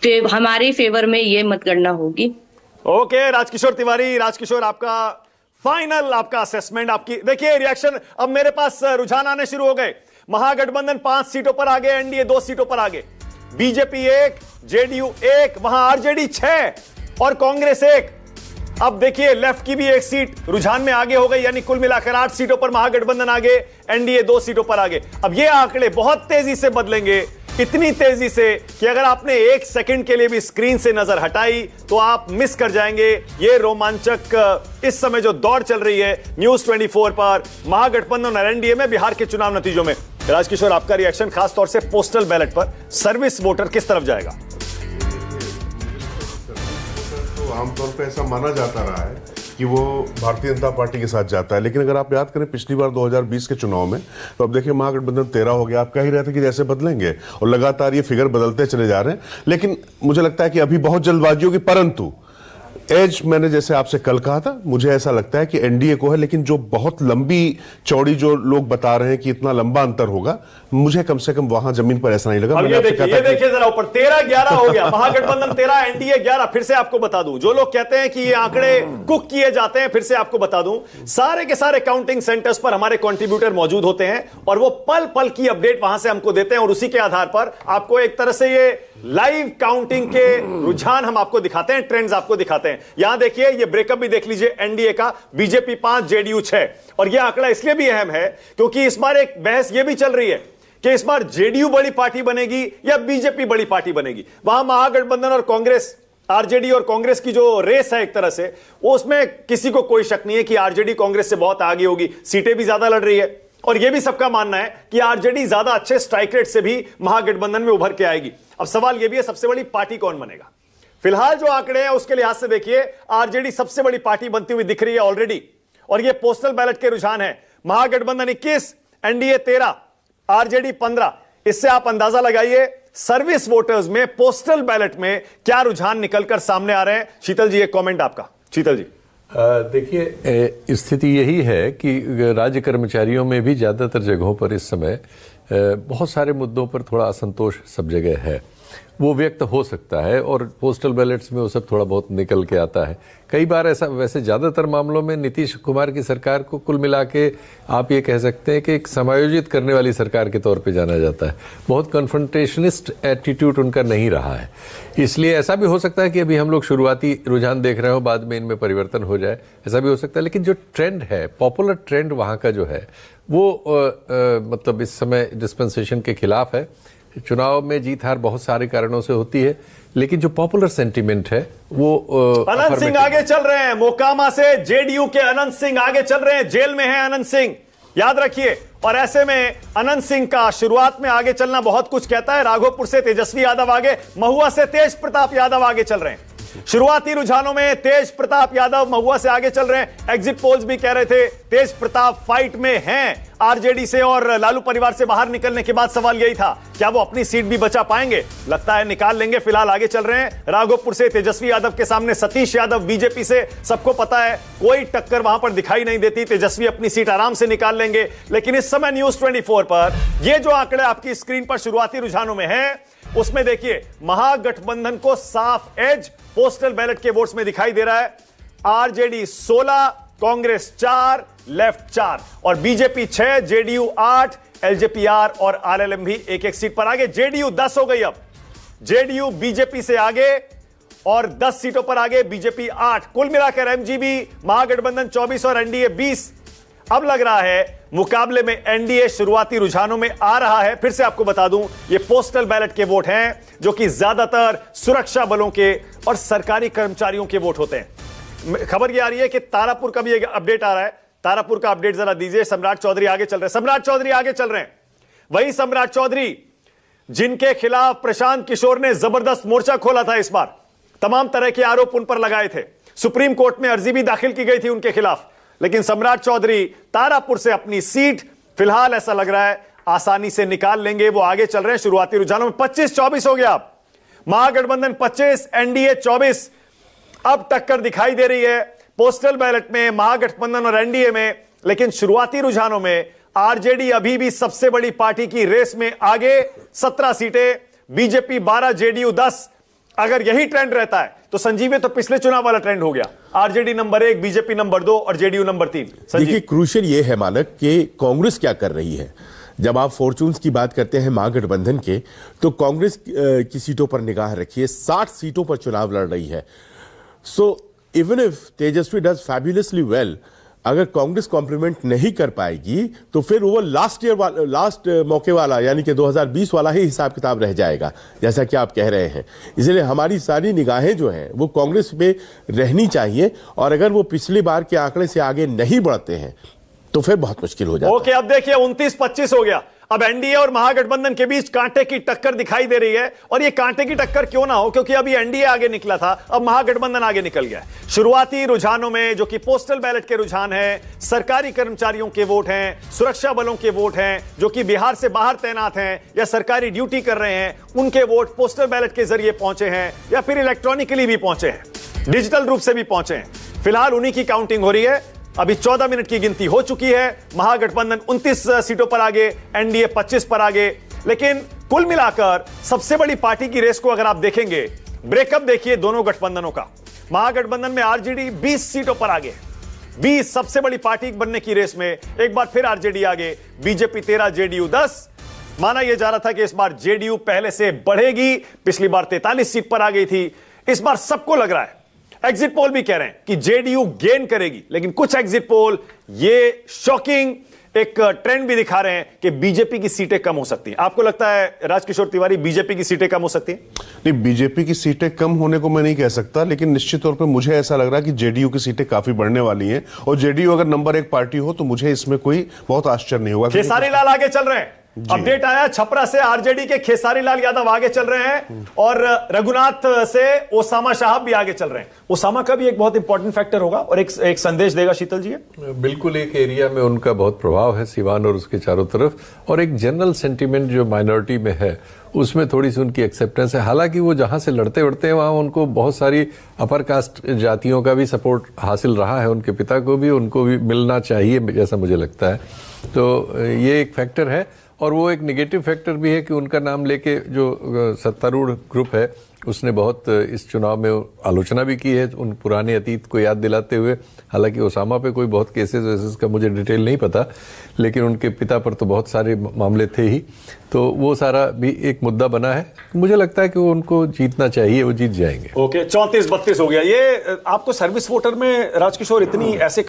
हमारे फेवर में ये मतगणना होगी। ओके राजकिशोर तिवारी, राजकिशोर आपका फाइनल, आपका असेसमेंट, आपकी देखिए रिएक्शन। अब मेरे पास रुझान आने शुरू हो गए। महागठबंधन 5 सीटों पर आगे, एनडीए 2 सीटों पर आगे, बीजेपी 1, जेडीयू 1, वहां आरजेडी 6 और कांग्रेस 1। अब देखिए लेफ्ट की भी 1 सीट रुझान में आगे हो गई, यानी कुल मिलाकर 8 सीटों पर महागठबंधन आगे, एनडीए 2 सीटों पर आगे। अब ये आंकड़े बहुत तेजी से बदलेंगे, इतनी तेजी से कि अगर आपने 1 सेकंड के लिए भी स्क्रीन से नजर हटाई तो आप मिस कर जाएंगे ये रोमांचक इस समय जो दौड़ चल रही है न्यूज 24 पर महागठबंधन और एनडीए में बिहार के चुनाव नतीजों में। राजकिशोर आपका रिएक्शन खास तौर से पोस्टल बैलेट पर, सर्विस वोटर किस तरफ जाएगा? तो आमतौर पे ऐसा माना जाता रहा है कि वो भारतीय जनता पार्टी के साथ जाता है, लेकिन अगर आप याद करें पिछली बार 2020 के चुनाव में, तो अब देखिए महागठबंधन 13 हो गया। आप कह ही रहे थे कि जैसे बदलेंगे और लगातार ये फिगर बदलते चले जा रहे हैं, लेकिन मुझे लगता है कि अभी बहुत जल्दबाजी होगी। परंतु एज मैंने जैसे आपसे कल कहा था, मुझे ऐसा लगता है कि एनडीए को है, लेकिन जो बहुत लंबी चौड़ी जो लोग बता रहे हैं कि इतना लंबा अंतर होगा, मुझे कम से कम वहां जमीन पर ऐसा नहीं लगा। ये देखिए जरा ऊपर 13-11 हो गया, महागठबंधन 13, एनडीए 11। फिर से आपको बता दूं, जो लोग कहते हैं कि ये आंकड़े कुक किए जाते हैं, फिर से आपको बता दूं, सारे के सारे काउंटिंग सेंटर्स पर हमारे कंट्रीब्यूटर मौजूद होते हैं और वो पल पल की अपडेट वहां से हमको देते हैं और उसी के आधार पर आपको एक तरह से ये लाइव काउंटिंग के रुझान हम आपको दिखाते हैं, ट्रेंड्स आपको दिखाते हैं। यहां देखिए ये ब्रेकअप भी देख लीजिए, एनडीए का, बीजेपी 5, जेडीयू 6। और यह आंकड़ा इसलिए भी अहम है क्योंकि इस बार एक बहस यह भी चल रही है कि इस बार जेडीयू बड़ी पार्टी बनेगी या बीजेपी बड़ी पार्टी बनेगी। वहां महागठबंधन और कांग्रेस, आरजेडी और कांग्रेस की जो रेस है एक तरह से, वो उसमें किसी को कोई शक नहीं है कि आरजेडी कांग्रेस से बहुत आगे होगी, सीटें भी ज्यादा लड़ रही है और यह भी सबका मानना है कि आरजेडी ज्यादा अच्छे स्ट्राइक रेट से भी महागठबंधन में उभर के आएगी। अब सवाल यह भी है सबसे बड़ी पार्टी कौन बनेगा। फिलहाल जो आंकड़े हैं उसके लिहाज से देखिए आरजेडी सबसे बड़ी पार्टी बनती हुई दिख रही है ऑलरेडी, और यह पोस्टल बैलेट के रुझान है। महागठबंधन 21, एनडीए 13, आरजेडी 15। इससे आप अंदाजा लगाइए सर्विस वोटर्स में, पोस्टल बैलेट में क्या रुझान निकलकर सामने आ रहे हैं। शीतल जी एक कमेंट आपका। शीतल जी देखिए स्थिति यही है कि राज्य कर्मचारियों में भी ज़्यादातर जगहों पर इस समय बहुत सारे मुद्दों पर थोड़ा असंतोष सब जगह है, वो व्यक्त हो सकता है और पोस्टल बैलेट्स में वो सब थोड़ा बहुत निकल के आता है। कई बार ऐसा, वैसे ज़्यादातर मामलों में नीतीश कुमार की सरकार को कुल मिला के आप ये कह सकते हैं कि एक समायोजित करने वाली सरकार के तौर पे जाना जाता है। बहुत कन्फ्रंटेशनिस्ट एटीट्यूड उनका नहीं रहा है, इसलिए ऐसा भी हो सकता है कि अभी हम लोग शुरुआती रुझान देख रहे हो, बाद में इनमें परिवर्तन हो जाए, ऐसा भी हो सकता है। लेकिन जो ट्रेंड है, पॉपुलर ट्रेंड वहाँ का जो है वो मतलब इस समय डिस्पेंसेशन के खिलाफ है। चुनाव में जीत हार बहुत सारे कारणों से होती है, लेकिन जो पॉपुलर सेंटीमेंट है वो अनंत सिंह आगे चल रहे हैं। मोकामा से जेडीयू के अनंत सिंह आगे चल रहे हैं, जेल में हैं अनंत सिंह, याद रखिए। और ऐसे में अनंत सिंह का शुरुआत में आगे चलना बहुत कुछ कहता है। राघोपुर से तेजस्वी यादव आगे, महुआ से तेज प्रताप यादव आगे चल रहे हैं। शुरुआती रुझानों में तेज प्रताप यादव महुआ से आगे चल रहे हैं। एग्जिट पोल्स भी कह रहे थे तेज प्रताप फाइट में हैं आरजेडी से, और लालू परिवार से बाहर निकलने के बाद सवाल यही था क्या वो अपनी सीट भी बचा पाएंगे। लगता है निकाल लेंगे। फिलहाल आगे चल रहे हैं राघोपुर से तेजस्वी यादव के सामने सतीश यादव बीजेपी से। सबको पता है कोई टक्कर वहां पर दिखाई नहीं देती, तेजस्वी अपनी सीट आराम से निकाल लेंगे। लेकिन इस समय न्यूज 24 पर ये जो आंकड़े आपकी स्क्रीन पर शुरुआती रुझानों में है, उसमें देखिए महागठबंधन को साफ एज पोस्टल बैलेट के वोट्स में दिखाई दे रहा है। आरजेडी 16, कांग्रेस 4, लेफ्ट 4 और बीजेपी 6, जेडीयू 8, एलजेपीआर और आरएलएम भी एक एक सीट पर आगे। जेडीयू 10 हो गई। अब जेडीयू बीजेपी से आगे और 10 सीटों पर आगे, बीजेपी 8। कुल मिलाकर एमजीबी महागठबंधन 24 और एनडीए 20। अब लग रहा है मुकाबले में एनडीए शुरुआती रुझानों में आ रहा है। फिर से आपको बता दूं ये पोस्टल बैलेट के वोट हैं जो कि ज्यादातर सुरक्षा बलों के और सरकारी कर्मचारियों के वोट होते हैं। खबर यह आ रही है कि तारापुर का भी एक अपडेट आ रहा है। तारापुर का अपडेट जरा दीजिए। सम्राट चौधरी आगे चल रहे हैं। सम्राट चौधरी आगे चल रहे हैं, वही सम्राट चौधरी जिनके खिलाफ प्रशांत किशोर ने जबरदस्त मोर्चा खोला था। इस बार तमाम तरह के आरोप उन पर लगाए थे, सुप्रीम कोर्ट में अर्जी भी दाखिल की गई थी उनके खिलाफ। लेकिन सम्राट चौधरी तारापुर से अपनी सीट फिलहाल ऐसा लग रहा है आसानी से निकाल लेंगे। वो आगे चल रहे हैं शुरुआती रुझानों में। 25-24 हो गया। महागठबंधन 25, एनडीए 24। अब टक्कर दिखाई दे रही है पोस्टल बैलेट में महागठबंधन और एनडीए में, लेकिन शुरुआती रुझानों में आरजेडी अभी भी सबसे बड़ी पार्टी की रेस में आगे, 17 सीटें, बीजेपी 12, जेडीयू 10। अगर यही ट्रेंड रहता है तो संजीव ये तो पिछले चुनाव वाला ट्रेंड हो गया, आरजेडी नंबर 1, बीजेपी नंबर 2 और जेडीयू नंबर 3। देखिए क्रूशियल ये है मानक कि कांग्रेस क्या कर रही है। जब आप फॉर्चून्स की बात करते हैं महागठबंधन के, तो कांग्रेस की सीटों पर निगाह रखिए, 60 सीटों पर चुनाव लड़ रही है। So even if Tejashwi does fabulously well, अगर कांग्रेस कॉम्प्लीमेंट नहीं कर पाएगी तो फिर वो लास्ट मौके वाला यानी कि 2020 वाला ही हिसाब किताब रह जाएगा, जैसा कि आप कह रहे हैं। इसलिए हमारी सारी निगाहें जो हैं वो कांग्रेस पे रहनी चाहिए, और अगर वो पिछली बार के आंकड़े से आगे नहीं बढ़ते हैं तो फिर बहुत मुश्किल हो जाता है। ओके, अब देखिए 29-25 हो गया। अब एनडीए और महागठबंधन के बीच कांटे की टक्कर दिखाई दे रही है, और ये कांटे की टक्कर क्यों ना हो, क्योंकि अभी एनडीए आगे निकला था, अब महागठबंधन आगे निकल गया है। शुरुआती रुझानों में जो कि पोस्टल बैलेट के रुझान है, सरकारी कर्मचारियों के वोट हैं, सुरक्षा बलों के वोट हैं जो कि बिहार से बाहर तैनात हैं या सरकारी ड्यूटी कर रहे हैं, उनके वोट पोस्टल बैलेट के जरिए पहुंचे हैं या फिर इलेक्ट्रॉनिकली भी पहुंचे हैं, डिजिटल रूप से भी पहुंचे हैं। फिलहाल उन्हीं की काउंटिंग हो रही है। अभी 14 मिनट की गिनती हो चुकी है। महागठबंधन 29 सीटों पर आगे, एनडीए 25 पर आगे। लेकिन कुल मिलाकर सबसे बड़ी पार्टी की रेस को अगर आप देखेंगे, ब्रेकअप देखिए दोनों गठबंधनों का। महागठबंधन में आरजेडी 20 सीटों पर आगे, 20 सबसे बड़ी पार्टी बनने की रेस में एक बार फिर आरजेडी आगे, बीजेपी 13, जेडीयू 10। माना यह जा रहा था कि इस बार जेडीयू पहले से बढ़ेगी, पिछली बार 43 सीट पर आ गई थी। इस बार सबको लग रहा है, एग्जिट पोल भी कह रहे हैं कि जेडीयू गेन करेगी, लेकिन कुछ एग्जिट पोल ये शॉकिंग एक ट्रेंड भी दिखा रहे हैं कि बीजेपी की सीटें कम हो सकती हैं। आपको लगता है राजकिशोर तिवारी बीजेपी की सीटें कम हो सकती हैं? नहीं, बीजेपी की सीटें कम होने को मैं नहीं कह सकता, लेकिन निश्चित तौर पे मुझे ऐसा लग रहा है कि जेडीयू की सीटें काफी बढ़ने वाली हैं, और जेडीयू अगर नंबर 1 पार्टी हो तो मुझे इसमें कोई बहुत आश्चर्य नहीं होगा। खेसारी लाल आगे चल रहे हैं, अपडेट आया छपरा से आरजेडी के खेसारी लाल यादव आगे चल रहे हैं, और रघुनाथ से ओसामा साहब भी आगे चल रहे हैं। ओसामा का भी एक बहुत इंपॉर्टेंट फैक्टर होगा और एक संदेश देगा शीतल जी। बिल्कुल, एक एरिया में उनका बहुत प्रभाव है, सिवान और उसके चारों तरफ, और एक जनरल सेंटीमेंट जो माइनॉरिटी में है उसमें थोड़ी सी उनकी एक्सेप्टेंस है। हालांकि वो जहां से लड़ते हैं वहां उनको बहुत सारी अपर कास्ट जातियों का भी सपोर्ट हासिल रहा है, उनके पिता को भी, उनको भी मिलना चाहिए जैसा मुझे लगता है। तो ये एक फैक्टर है, और वो एक नेगेटिव फैक्टर भी है कि उनका नाम लेके जो सत्तारूढ़ ग्रुप है उसने बहुत इस चुनाव में आलोचना भी की है, उन पुराने अतीत को याद दिलाते हुए। हालांकि ओसामा पे कोई बहुत केसेस वेसेस का मुझे डिटेल नहीं पता, लेकिन उनके पिता पर तो बहुत सारे मामले थे ही, तो वो सारा भी एक मुद्दा बना है। मुझे लगता है कि वो उनको जीतना चाहिए, वो जीत जाएंगे। ओके, 34-32 हो गया। ये आपको सर्विस वोटर में राजकिशोर इतनी ऐसे